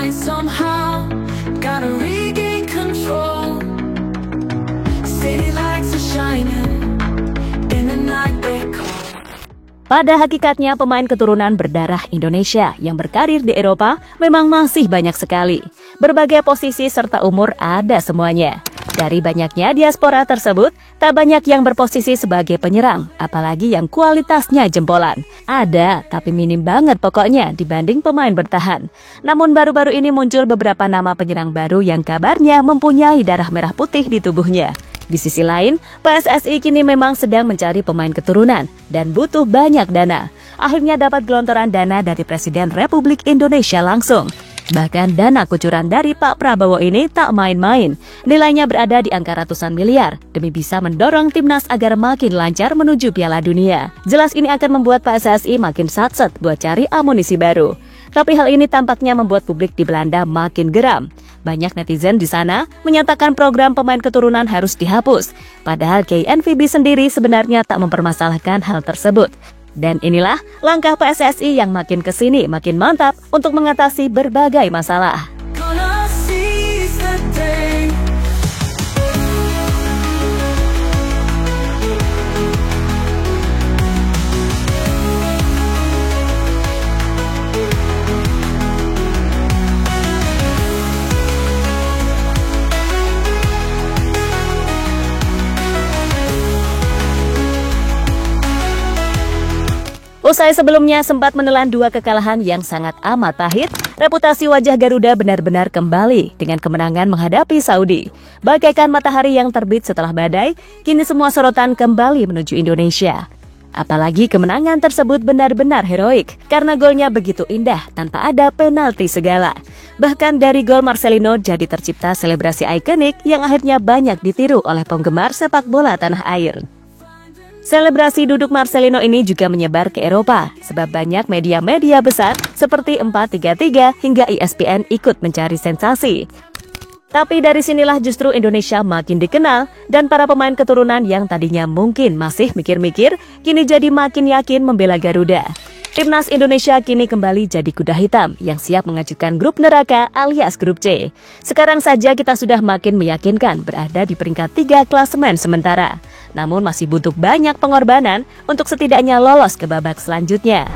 mind somehow. Gotta regain control. City lights are shining in the night they call. Pada hakikatnya, pemain keturunan berdarah Indonesia yang berkarir di Eropa memang masih banyak sekali. Berbagai posisi serta umur ada semuanya. Dari banyaknya diaspora tersebut, tak banyak yang berposisi sebagai penyerang, apalagi yang kualitasnya jempolan. Ada, tapi minim banget pokoknya dibanding pemain bertahan. Namun baru-baru ini muncul beberapa nama penyerang baru yang kabarnya mempunyai darah merah putih di tubuhnya. Di sisi lain, PSSI kini memang sedang mencari pemain keturunan dan butuh banyak dana. Akhirnya dapat gelontoran dana dari Presiden Republik Indonesia langsung. Bahkan dana kucuran dari Pak Prabowo ini tak main-main. Nilainya berada di angka ratusan miliar demi bisa mendorong timnas agar makin lancar menuju Piala Dunia. Jelas ini akan membuat PSSI makin satset buat cari amunisi baru. Tapi hal ini tampaknya membuat publik di Belanda makin geram. Banyak netizen di sana menyatakan program pemain keturunan harus dihapus. Padahal KNVB sendiri sebenarnya tak mempermasalahkan hal tersebut. Dan inilah langkah PSSI yang makin kesini makin mantap untuk mengatasi berbagai masalah. Gonna seize the day. Usai sebelumnya sempat menelan 2 kekalahan yang sangat amat pahit, reputasi wajah Garuda benar-benar kembali dengan kemenangan menghadapi Saudi. Bagaikan matahari yang terbit setelah badai, kini semua sorotan kembali menuju Indonesia. Apalagi kemenangan tersebut benar-benar heroik, karena golnya begitu indah tanpa ada penalti segala. Bahkan dari gol Marcelino jadi tercipta selebrasi ikonik yang akhirnya banyak ditiru oleh penggemar sepak bola tanah air. Selebrasi duduk Marcelino ini juga menyebar ke Eropa, sebab banyak media-media besar seperti 433 hingga ESPN ikut mencari sensasi. Tapi dari sinilah justru Indonesia makin dikenal, dan para pemain keturunan yang tadinya mungkin masih mikir-mikir, kini jadi makin yakin membela Garuda. Timnas Indonesia kini kembali jadi kuda hitam yang siap mengajukan grup neraka alias grup C. Sekarang saja kita sudah makin meyakinkan berada di peringkat 3 klasemen sementara. Namun masih butuh banyak pengorbanan untuk setidaknya lolos ke babak selanjutnya.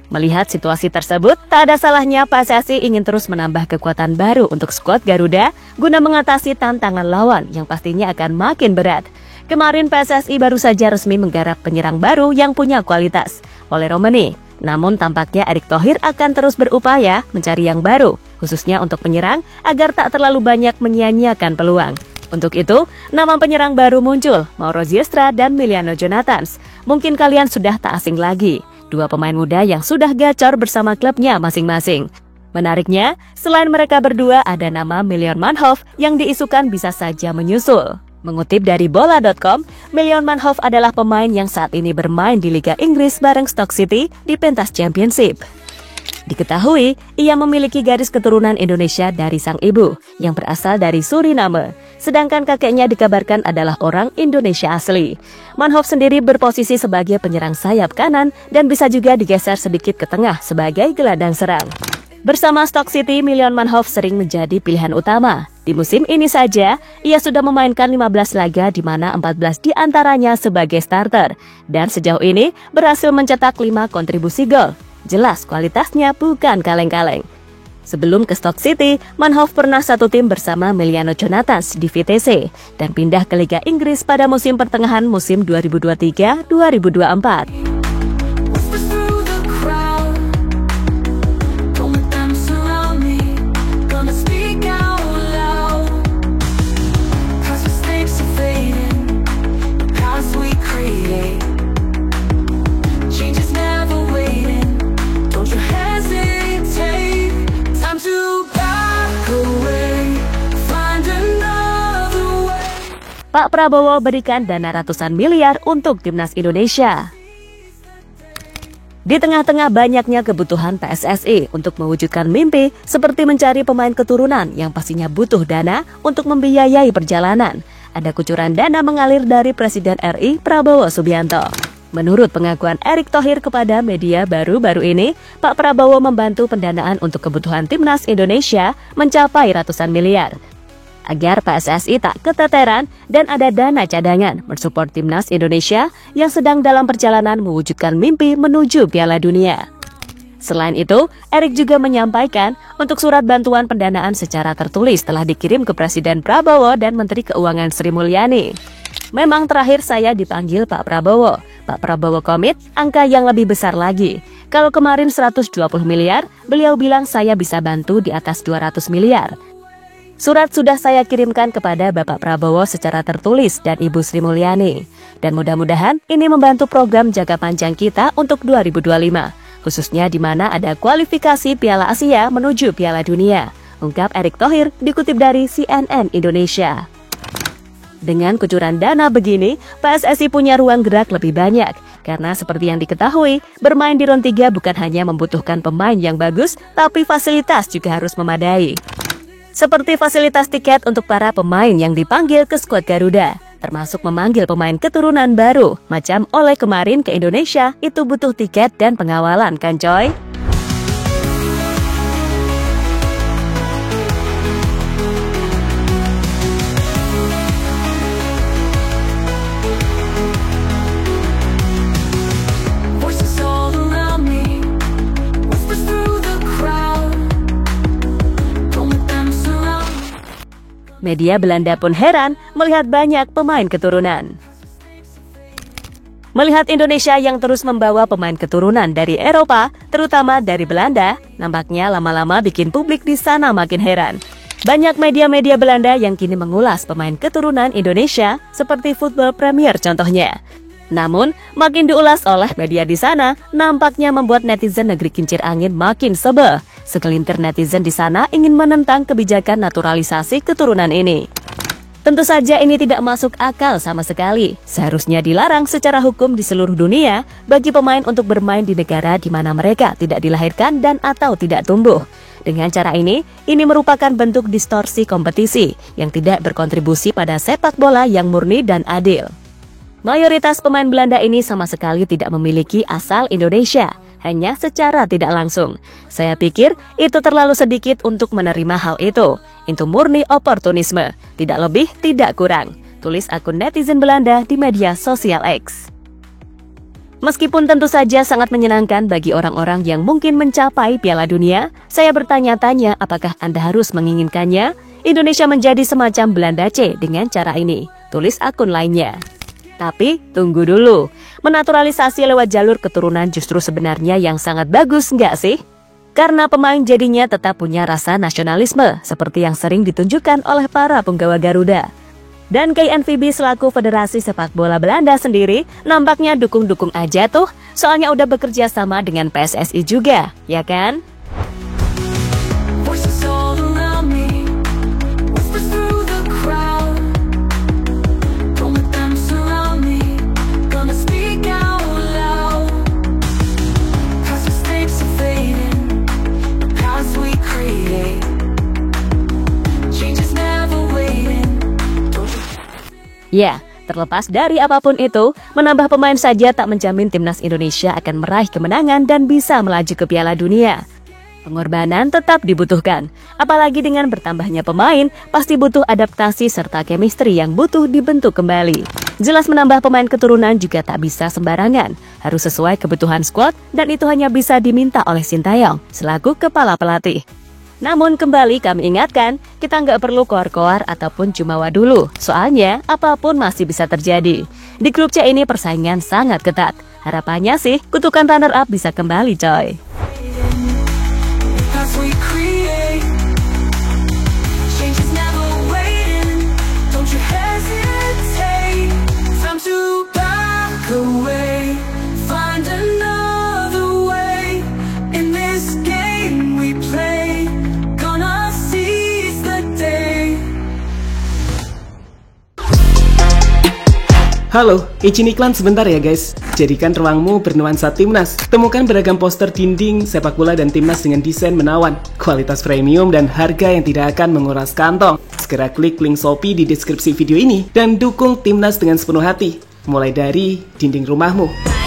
Melihat situasi tersebut, tak ada salahnya PSSI ingin terus menambah kekuatan baru untuk skuad Garuda guna mengatasi tantangan lawan yang pastinya akan makin berat. Kemarin PSSI baru saja resmi menggarap penyerang baru yang punya kualitas, oleh Romani. Namun tampaknya Erick Thohir akan terus berupaya mencari yang baru, khususnya untuk penyerang agar tak terlalu banyak menyia-nyiakan peluang. Untuk itu, nama penyerang baru muncul, Mauro Ziestra dan Miliano Jonathans. Mungkin kalian sudah tak asing lagi. 2 pemain muda yang sudah gacor bersama klubnya masing-masing. Menariknya, selain mereka berdua ada nama Milan Manhoef yang diisukan bisa saja menyusul. Mengutip dari bola.com, Milan Manhoef adalah pemain yang saat ini bermain di Liga Inggris bareng Stoke City di pentas Championship. Diketahui, ia memiliki garis keturunan Indonesia dari sang ibu yang berasal dari Suriname, sedangkan kakeknya dikabarkan adalah orang Indonesia asli. Manhoef sendiri berposisi sebagai penyerang sayap kanan dan bisa juga digeser sedikit ke tengah sebagai gelandang serang. Bersama Stoke City, Milan Manhoef sering menjadi pilihan utama. Di musim ini saja, ia sudah memainkan 15 laga di mana 14 diantaranya sebagai starter. Dan sejauh ini berhasil mencetak 5 kontribusi gol. Jelas kualitasnya bukan kaleng-kaleng. Sebelum ke Stoke City, Manhoef pernah satu tim bersama Miliano Jonathans di VTC dan pindah ke Liga Inggris pada musim pertengahan musim 2023-2024. Pak Prabowo berikan dana ratusan miliar untuk timnas Indonesia. Di tengah-tengah banyaknya kebutuhan PSSI untuk mewujudkan mimpi seperti mencari pemain keturunan yang pastinya butuh dana untuk membiayai perjalanan, ada kucuran dana mengalir dari Presiden RI Prabowo Subianto. Menurut pengakuan Erick Thohir kepada media baru-baru ini, Pak Prabowo membantu pendanaan untuk kebutuhan timnas Indonesia mencapai ratusan miliar. Agar PSSI tak keteteran dan ada dana cadangan mensupport timnas Indonesia yang sedang dalam perjalanan mewujudkan mimpi menuju Piala Dunia. Selain itu, Erick juga menyampaikan untuk surat bantuan pendanaan secara tertulis telah dikirim ke Presiden Prabowo dan Menteri Keuangan Sri Mulyani. Memang terakhir saya dipanggil Pak Prabowo. Pak Prabowo komit angka yang lebih besar lagi. Kalau kemarin 120 miliar, beliau bilang saya bisa bantu di atas 200 miliar. Surat sudah saya kirimkan kepada Bapak Prabowo secara tertulis dan Ibu Sri Mulyani. Dan mudah-mudahan ini membantu program jangka panjang kita untuk 2025, khususnya di mana ada kualifikasi Piala Asia menuju Piala Dunia, ungkap Erick Thohir dikutip dari CNN Indonesia. Dengan kucuran dana begini, PSSI punya ruang gerak lebih banyak. Karena seperti yang diketahui, bermain di Ron 3 bukan hanya membutuhkan pemain yang bagus, tapi fasilitas juga harus memadai. Seperti fasilitas tiket untuk para pemain yang dipanggil ke skuad Garuda, termasuk memanggil pemain keturunan baru, macam Oleh kemarin ke Indonesia, itu butuh tiket dan pengawalan kan coy? Media Belanda pun heran melihat banyak pemain keturunan. Melihat Indonesia yang terus membawa pemain keturunan dari Eropa, terutama dari Belanda, nampaknya lama-lama bikin publik di sana makin heran. Banyak media-media Belanda yang kini mengulas pemain keturunan Indonesia seperti Football Premier contohnya. Namun, makin diulas oleh media di sana, nampaknya membuat netizen negeri kincir angin makin sebel. Segelintir netizen di sana ingin menentang kebijakan naturalisasi keturunan ini. Tentu saja ini tidak masuk akal sama sekali. Seharusnya dilarang secara hukum di seluruh dunia bagi pemain untuk bermain di negara di mana mereka tidak dilahirkan dan atau tidak tumbuh. Dengan cara ini merupakan bentuk distorsi kompetisi yang tidak berkontribusi pada sepak bola yang murni dan adil. Mayoritas pemain Belanda ini sama sekali tidak memiliki asal Indonesia, hanya secara tidak langsung. Saya pikir itu terlalu sedikit untuk menerima hal itu. Itu murni oportunisme, tidak lebih, tidak kurang, tulis akun netizen Belanda di media sosial X. Meskipun tentu saja sangat menyenangkan bagi orang-orang yang mungkin mencapai Piala Dunia, saya bertanya-tanya apakah Anda harus menginginkannya? Indonesia menjadi semacam Belanda C dengan cara ini, tulis akun lainnya. Tapi tunggu dulu, menaturalisasi lewat jalur keturunan justru sebenarnya yang sangat bagus nggak sih? Karena pemain jadinya tetap punya rasa nasionalisme seperti yang sering ditunjukkan oleh para penggawa Garuda. Dan KNVB selaku Federasi Sepak Bola Belanda sendiri nampaknya dukung-dukung aja tuh, soalnya udah bekerja sama dengan PSSI juga, ya kan? Ya, terlepas dari apapun itu, menambah pemain saja tak menjamin timnas Indonesia akan meraih kemenangan dan bisa melaju ke Piala Dunia. Pengorbanan tetap dibutuhkan, apalagi dengan bertambahnya pemain, pasti butuh adaptasi serta chemistry yang butuh dibentuk kembali. Jelas menambah pemain keturunan juga tak bisa sembarangan, harus sesuai kebutuhan skuad dan itu hanya bisa diminta oleh Sintayong selaku kepala pelatih. Namun kembali kami ingatkan, kita nggak perlu koar-koar ataupun jumawa dulu, soalnya apapun masih bisa terjadi. Di grup C ini persaingan sangat ketat. Harapannya sih kutukan runner-up bisa kembali coy. Halo, izin iklan sebentar ya guys. Jadikan ruangmu bernuansa timnas. Temukan beragam poster dinding, sepak bola dan timnas dengan desain menawan, kualitas premium dan harga yang tidak akan menguras kantong. Segera klik link Shopee di deskripsi video ini dan dukung timnas dengan sepenuh hati. Mulai dari dinding rumahmu.